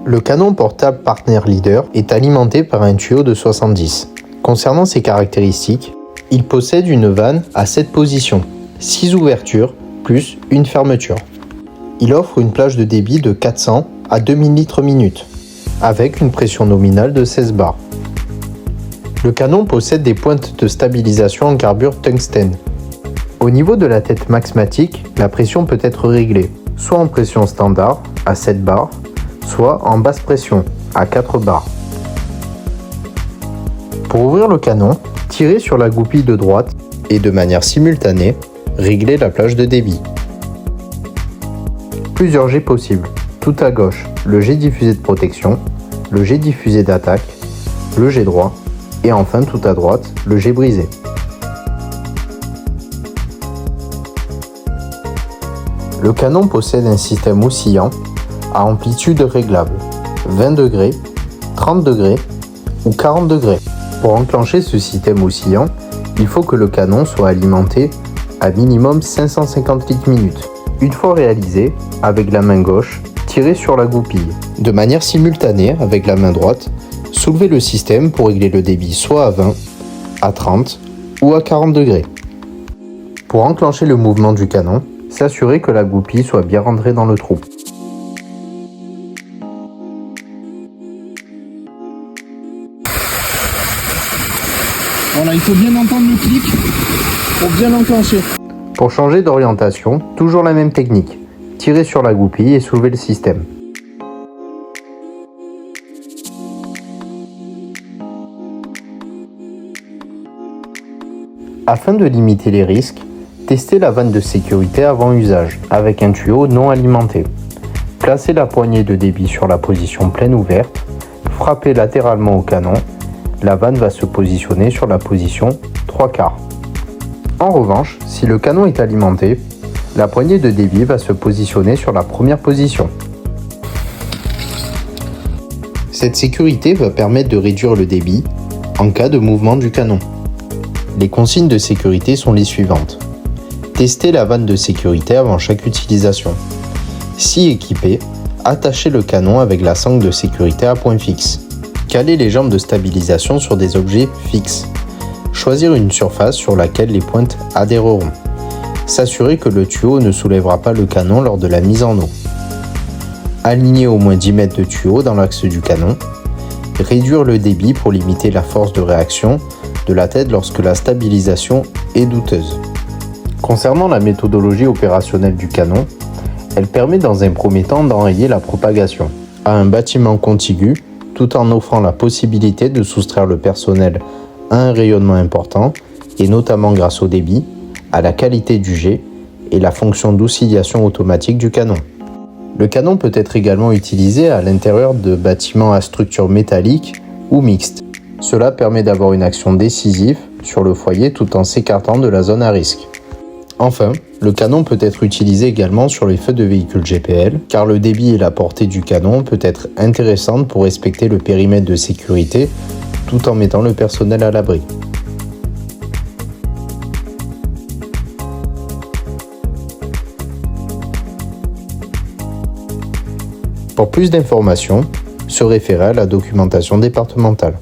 Le canon portable Partner Leader est alimenté par un tuyau de 70. Concernant ses caractéristiques, il possède une vanne à 7 positions, 6 ouvertures plus une fermeture. Il offre une plage de débit de 400 à 2000 litres minute, avec une pression nominale de 16 bars. Le canon possède des pointes de stabilisation en carbure tungstène. Au niveau de la tête Maxmatic, la pression peut être réglée, soit en pression standard à 7 bars, soit en basse pression à 4 bars. Pour ouvrir le canon, tirez sur la goupille de droite et de manière simultanée, réglez la plage de débit. Plusieurs jets possibles. Tout à gauche, le jet diffusé de protection, le jet diffusé d'attaque, le jet droit et enfin tout à droite, le jet brisé. Le canon possède un système oscillant à amplitude réglable, 20 degrés, 30 degrés ou 40 degrés. Pour enclencher ce système oscillant, il faut que le canon soit alimenté à minimum 550 litres minute. Une fois réalisé, avec la main gauche, tirez sur la goupille. De manière simultanée, avec la main droite, soulevez le système pour régler le débit soit à 20, à 30 ou à 40 degrés. Pour enclencher le mouvement du canon, s'assurer que la goupille soit bien rentrée dans le trou. Voilà, il faut bien entendre le clic pour bien l'enclencher. Pour changer d'orientation, toujours la même technique. Tirez sur la goupille et soulevez le système. Afin de limiter les risques, testez la vanne de sécurité avant usage, avec un tuyau non alimenté. Placez la poignée de débit sur la position pleine ouverte, frappez latéralement au canon, la vanne va se positionner sur la position 3/4. En revanche, si le canon est alimenté, la poignée de débit va se positionner sur la première position. Cette sécurité va permettre de réduire le débit en cas de mouvement du canon. Les consignes de sécurité sont les suivantes. Testez la vanne de sécurité avant chaque utilisation. Si équipé, attachez le canon avec la sangle de sécurité à point fixe. Calez les jambes de stabilisation sur des objets fixes. Choisir une surface sur laquelle les pointes adhéreront. S'assurer que le tuyau ne soulèvera pas le canon lors de la mise en eau. Aligner au moins 10 mètres de tuyau dans l'axe du canon. Réduire le débit pour limiter la force de réaction de la tête lorsque la stabilisation est douteuse. Concernant la méthodologie opérationnelle du canon, elle permet dans un premier temps d'enrayer la propagation à un bâtiment contigu tout en offrant la possibilité de soustraire le personnel à un rayonnement important et notamment grâce au débit, à la qualité du jet et la fonction d'oscillation automatique du canon. Le canon peut être également utilisé à l'intérieur de bâtiments à structure métallique ou mixte. Cela permet d'avoir une action décisive sur le foyer tout en s'écartant de la zone à risque. Enfin, le canon peut être utilisé également sur les feux de véhicules GPL, car le débit et la portée du canon peut être intéressante pour respecter le périmètre de sécurité tout en mettant le personnel à l'abri. Pour plus d'informations, se référer à la documentation départementale.